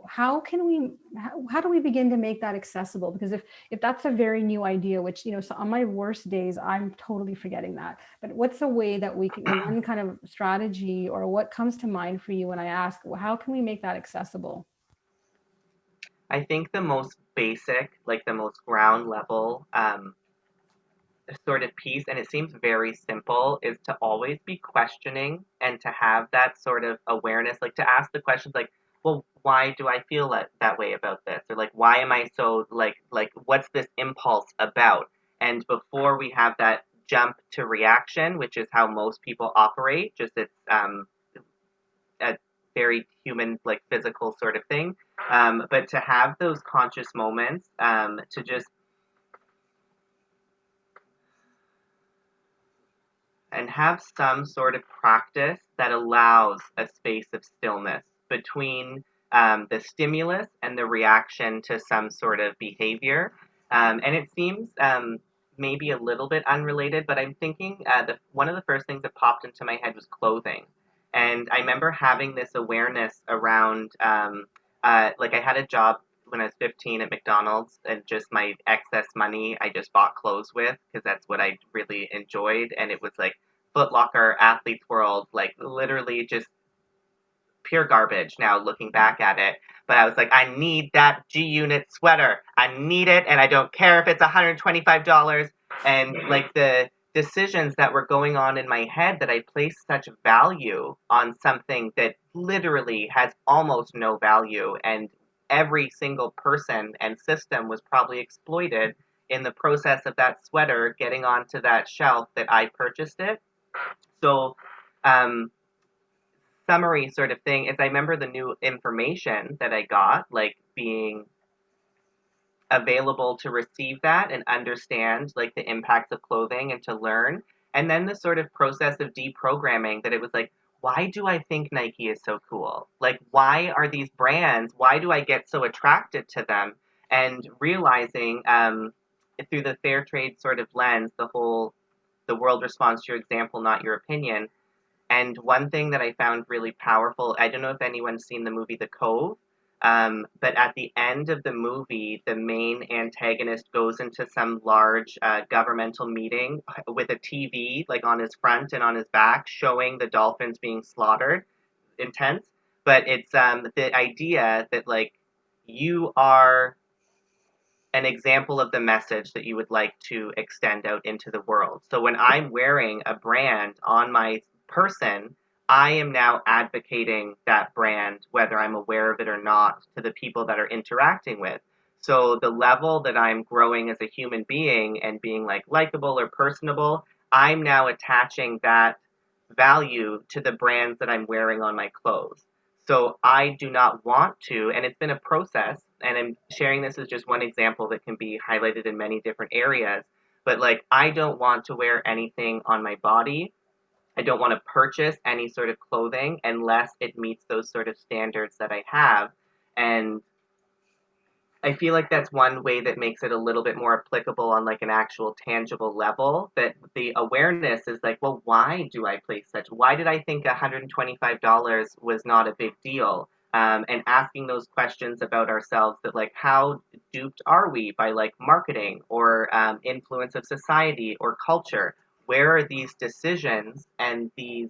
how do we begin to make that accessible? Because if that's a very new idea, which, so on my worst days, I'm totally forgetting that. But what's a way that we can, one kind of strategy, or what comes to mind for you when I ask, well, how can we make that accessible? I think the most basic, like the most ground level sort of piece, and it seems very simple, is to always be questioning and to have that sort of awareness, like to ask the questions like, well, why do I feel that way about this? Or like, why am I so like, what's this impulse about? And before we have that jump to reaction, which is how most people operate, just it's a very human, like physical sort of thing. But to have those conscious moments, to just and have some sort of practice that allows a space of stillness between the stimulus and the reaction to some sort of behavior. And it seems maybe a little bit unrelated, but I'm thinking one of the first things that popped into my head was clothing. And I remember having this awareness around, like I had a job when I was 15 at McDonald's, and just my excess money I just bought clothes with because that's what I really enjoyed. And it was like Foot Locker, Athlete's World, like literally just pure garbage now looking back at it. But I was like, I need that G Unit sweater. I need it, and I don't care if it's $125. And like the decisions that were going on in my head, that I placed such value on something that literally has almost no value, and every single person and system was probably exploited in the process of that sweater getting onto that shelf that I purchased it. So, um, summary sort of thing is I remember the new information that I got, like being available to receive that and understand like the impacts of clothing and to learn. And then the sort of process of deprogramming, that it was like, why do I think Nike is so cool? Like, why are these brands, why do I get so attracted to them? And realizing through the fair trade sort of lens, the world responds to your example, not your opinion. And one thing that I found really powerful, I don't know if anyone's seen the movie The Cove, but at the end of the movie, the main antagonist goes into some large governmental meeting with a TV like on his front and on his back, showing the dolphins being slaughtered. Intense, but it's the idea that like you are an example of the message that you would like to extend out into the world. So when I'm wearing a brand on my person, I am now advocating that brand, whether I'm aware of it or not, to the people that are interacting with. So the level that I'm growing as a human being and being like likable or personable, I'm now attaching that value to the brands that I'm wearing on my clothes. So I do not want to, and it's been a process, and I'm sharing this as just one example that can be highlighted in many different areas. But like, I don't want to wear anything on my body. I don't want to purchase any sort of clothing unless it meets those sort of standards that I have. And I feel like that's one way that makes it a little bit more applicable on like an actual tangible level, that the awareness is like, well, why did I think $125 was not a big deal? And asking those questions about ourselves, that like, how duped are we by like marketing or influence of society or culture? Where are these decisions and the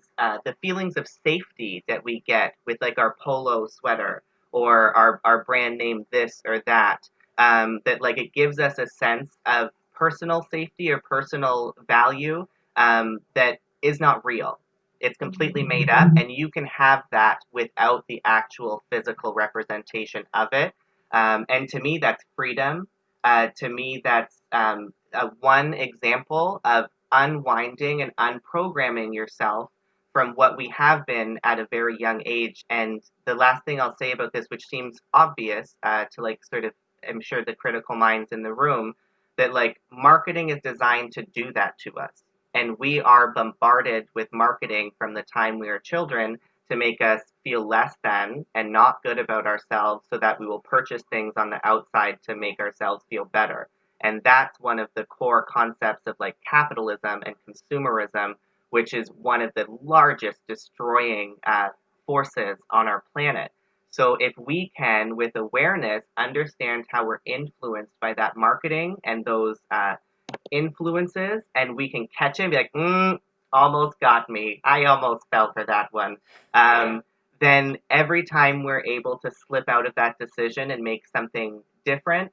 feelings of safety that we get with like our polo sweater or our brand name this or that, that like it gives us a sense of personal safety or personal value, that is not real. It's completely made up, and you can have that without the actual physical representation of it. And to me, that's freedom. To me, that's one example of unwinding and unprogramming yourself from what we have been at a very young age. And the last thing I'll say about this, which seems obvious to like sort of, I'm sure the critical minds in the room, that like marketing is designed to do that to us. And we are bombarded with marketing from the time we are children to make us feel less than and not good about ourselves so that we will purchase things on the outside to make ourselves feel better. And that's one of the core concepts of like capitalism and consumerism, which is one of the largest destroying forces on our planet. So if we can, with awareness, understand how we're influenced by that marketing and those influences, and we can catch it and be like, almost got me. I almost fell for that one. Then every time we're able to slip out of that decision and make something different,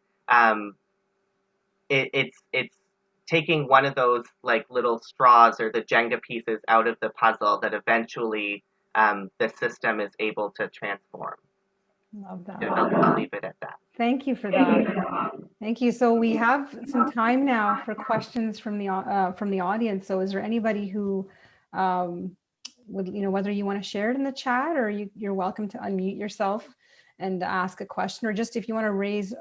it's taking one of those like little straws or the Jenga pieces out of the puzzle that eventually the system is able to transform. Love that. I'll leave it at that. Thank you for that. Thank you. So we have some time now for questions from the audience. So is there anybody who would, whether you want to share it in the chat or you're welcome to unmute yourself and ask a question, or just if you want to raise,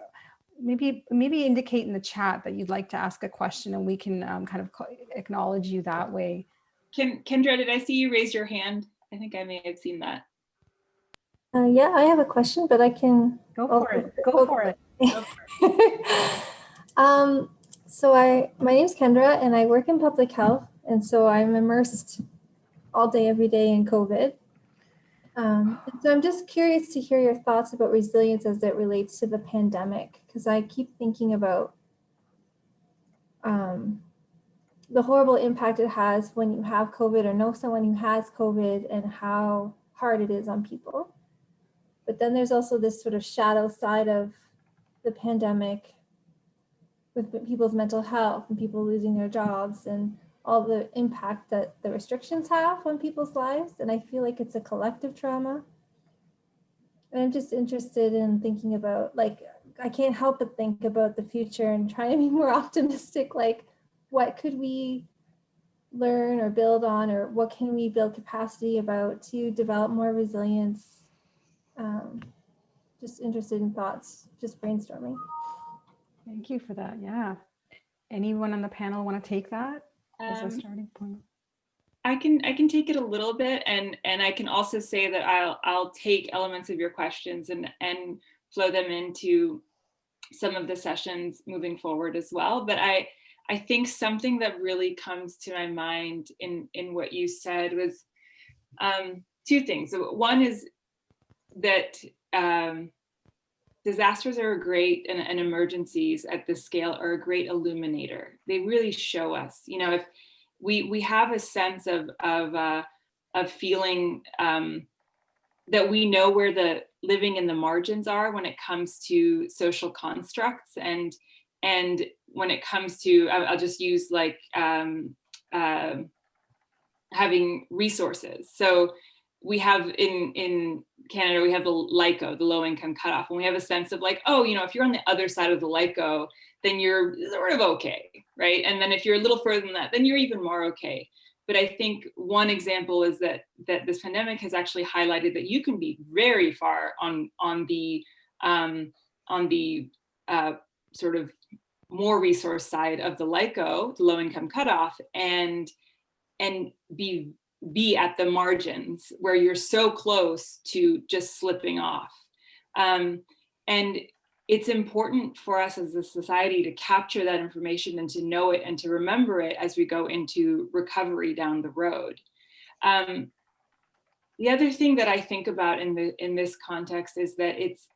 maybe indicate in the chat that you'd like to ask a question and we can kind of acknowledge you that way. Kendra, did I see you raise your hand? I think I may have seen that. Yeah, I have a question, but I can go for it. Go for it. My name's Kendra and I work in public health. And so I'm immersed all day, every day in COVID. So I'm just curious to hear your thoughts about resilience as it relates to the pandemic, because I keep thinking about the horrible impact it has when you have COVID or know someone who has COVID and how hard it is on people. But then there's also this sort of shadow side of the pandemic with people's mental health and people losing their jobs and all the impact that the restrictions have on people's lives. And I feel like it's a collective trauma. And I'm just interested in thinking about, like, I can't help but think about the future and try to be more optimistic. Like, what could we learn or build on, or what can we build capacity about to develop more resilience? Just interested in thoughts, just brainstorming. Thank you for that. Yeah. Anyone on the panel want to take that as a starting point? I can take it a little bit, and I can also say that I'll take elements of your questions and flow them into some of the sessions moving forward as well. But I think something that really comes to my mind in what you said was two things. So one is that disasters are great, and emergencies at this scale are a great illuminator. They really show us, if we have a sense of feeling that we know where the living in the margins are when it comes to social constructs, and when it comes to, I'll just use like having resources. So we have in Canada, we have the LICO, the low income cutoff, and we have a sense of like, oh, if you're on the other side of the LICO, then you're sort of okay, right? And then if you're a little further than that, then you're even more okay. But I think one example is that this pandemic has actually highlighted that you can be very far on the sort of more resource side of the LICO, the low income cutoff, and be at the margins where you're so close to just slipping off. And it's important for us as a society to capture that information and to know it and to remember it as we go into recovery down the road. The other thing that I think about in this context is that it's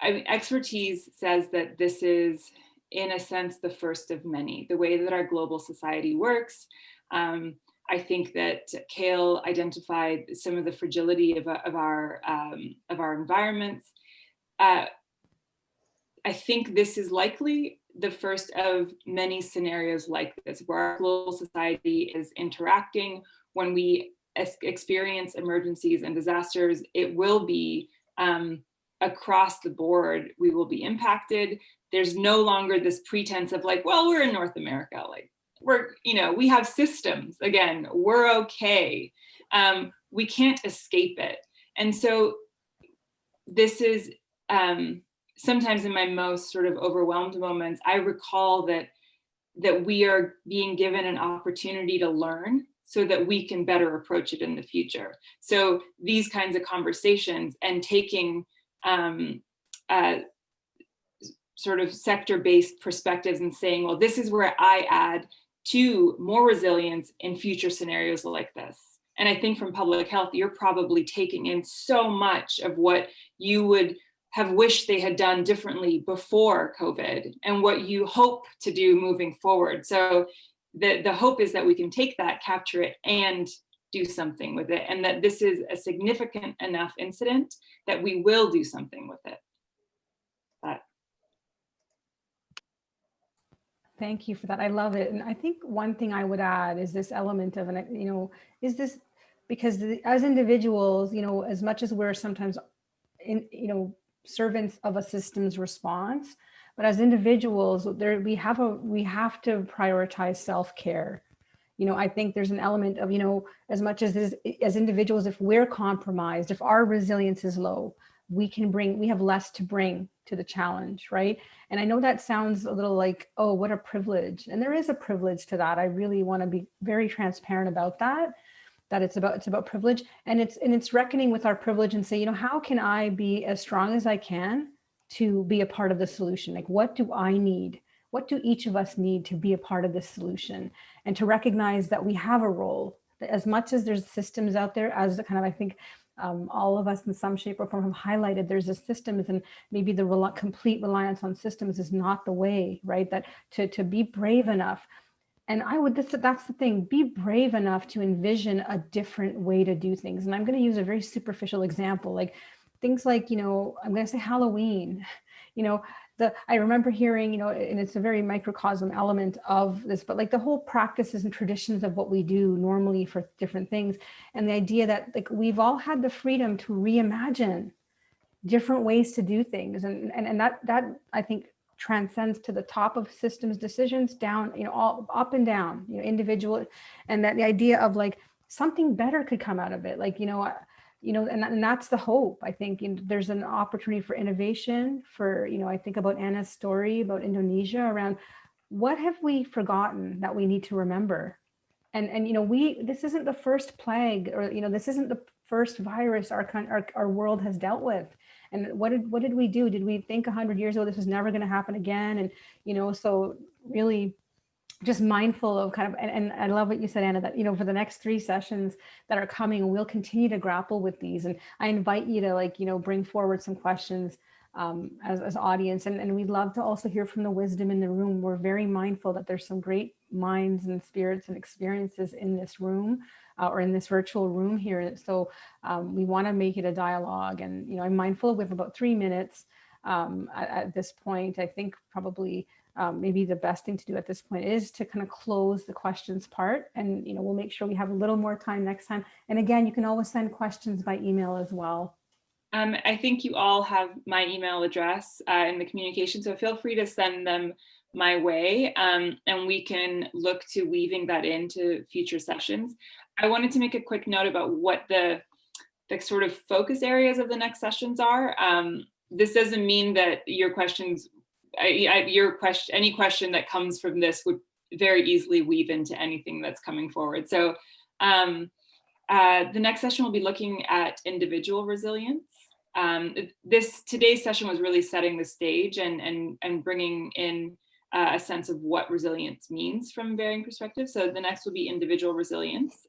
expertise says that this is, in a sense, the first of many. The way that our global society works, I think that Kale identified some of the fragility of our environments. I think this is likely the first of many scenarios like this, where our global society is interacting. When we experience emergencies and disasters, it will be across the board, we will be impacted. There's no longer this pretense of like, well, we're in North America, like we have systems, again, we're okay. We can't escape it. And so this is sometimes in my most sort of overwhelmed moments, I recall that we are being given an opportunity to learn so that we can better approach it in the future. So these kinds of conversations and taking sort of sector-based perspectives and saying, well, this is where I add to more resilience in future scenarios like this. And I think from public health, you're probably taking in so much of what you would have wished they had done differently before COVID and what you hope to do moving forward. So the hope is that we can take that, capture it, and do something with it, and that this is a significant enough incident that we will do something with it. Thank you for that. I love it. And I think one thing I would add is this element of, is this because as individuals, as much as we're sometimes servants of a system's response, but as individuals, we have to prioritize self-care. I think there's an element of, as much as individuals, if we're compromised, if our resilience is low, we have less to bring to the challenge, right? And I know that sounds a little like, oh, what a privilege. And there is a privilege to that. I really want to be very transparent about that it's about privilege, and it's reckoning with our privilege and say, how can I be as strong as I can to be a part of the solution? Like, what do I need? What do each of us need to be a part of this solution? And to recognize that we have a role, that as much as there's systems out there, as the kind of, I think, all of us in some shape or form have highlighted, there's a systems, and maybe the complete reliance on systems is not the way, right? That to be brave enough. And that's the thing, be brave enough to envision a different way to do things. And I'm going to use a very superficial example, like things like, I'm going to say Halloween, I remember hearing, and it's a very microcosm element of this, but like the whole practices and traditions of what we do normally for different things. And the idea that like we've all had the freedom to reimagine different ways to do things. And that I think transcends to the top of systems decisions down, all up and down, individual, and that the idea of like something better could come out of it. Like, and that's the hope. I think there's an opportunity for innovation for, I think about Anna's story about Indonesia around what have we forgotten that we need to remember? And this isn't the first plague, or, this isn't the first virus our world has dealt with. And what did we do? Did we think 100 years ago this was never going to happen again? And, so really just mindful of kind of, and I love what you said, Anna, that, for the next 3 sessions that are coming, we'll continue to grapple with these. And I invite you to bring forward some questions as audience. And we'd love to also hear from the wisdom in the room. We're very mindful that there's some great minds and spirits and experiences in this room or in this virtual room here. So we want to make it a dialogue. And, I'm mindful we have about 3 minutes at this point. I think probably maybe the best thing to do at this point is to kind of close the questions part, and we'll make sure we have a little more time next time. And again, you can always send questions by email as well. I think you all have my email address in the communication, so feel free to send them my way, and we can look to weaving that into future sessions. I wanted to make a quick note about what the sort of focus areas of the next sessions are. This doesn't mean that your questions, any question that comes from this would very easily weave into anything that's coming forward. So the next session will be looking at individual resilience. Today's session was really setting the stage and bringing in a sense of what resilience means from varying perspectives. So the next will be individual resilience.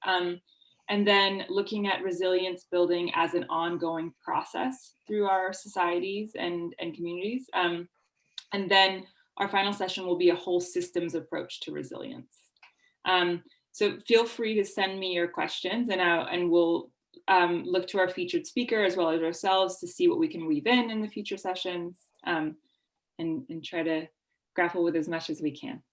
And then looking at resilience building as an ongoing process through our societies and communities. And then our final session will be a whole systems approach to resilience. So feel free to send me your questions, and we'll look to our featured speaker as well as ourselves to see what we can weave in the future sessions, and try to grapple with as much as we can.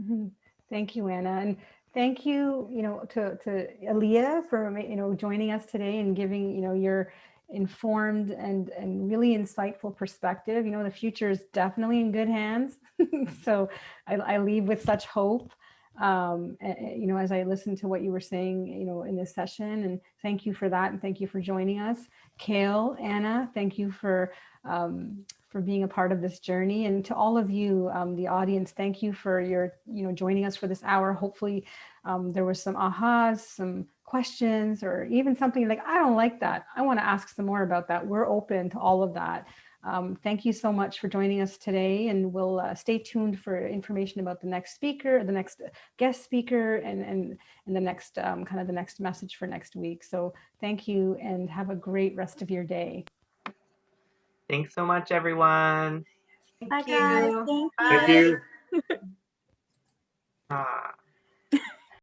Mm-hmm. Thank you, Anna. And thank you, to Aliya for, joining us today and giving, your informed and really insightful perspective. You know, the future is definitely in good hands. So I leave with such hope, you know, as I listen to what you were saying, you know, in this session. And thank you for that. And thank you for joining us. Kale, Anna, thank you for being a part of this journey. And to all of you, the audience, thank you for your, you know, joining us for this hour. Hopefully there was some ahas, some questions, or even something like, I don't like that, I want to ask some more about that. We're open to all of that. Thank you so much for joining us today, and we'll stay tuned for information about the next speaker, the next guest speaker, and the next kind of the next message for next week. So thank you, and have a great rest of your day. Thanks so much, everyone. Bye Thank guys. you. Thank Bye. Thank you. Ah.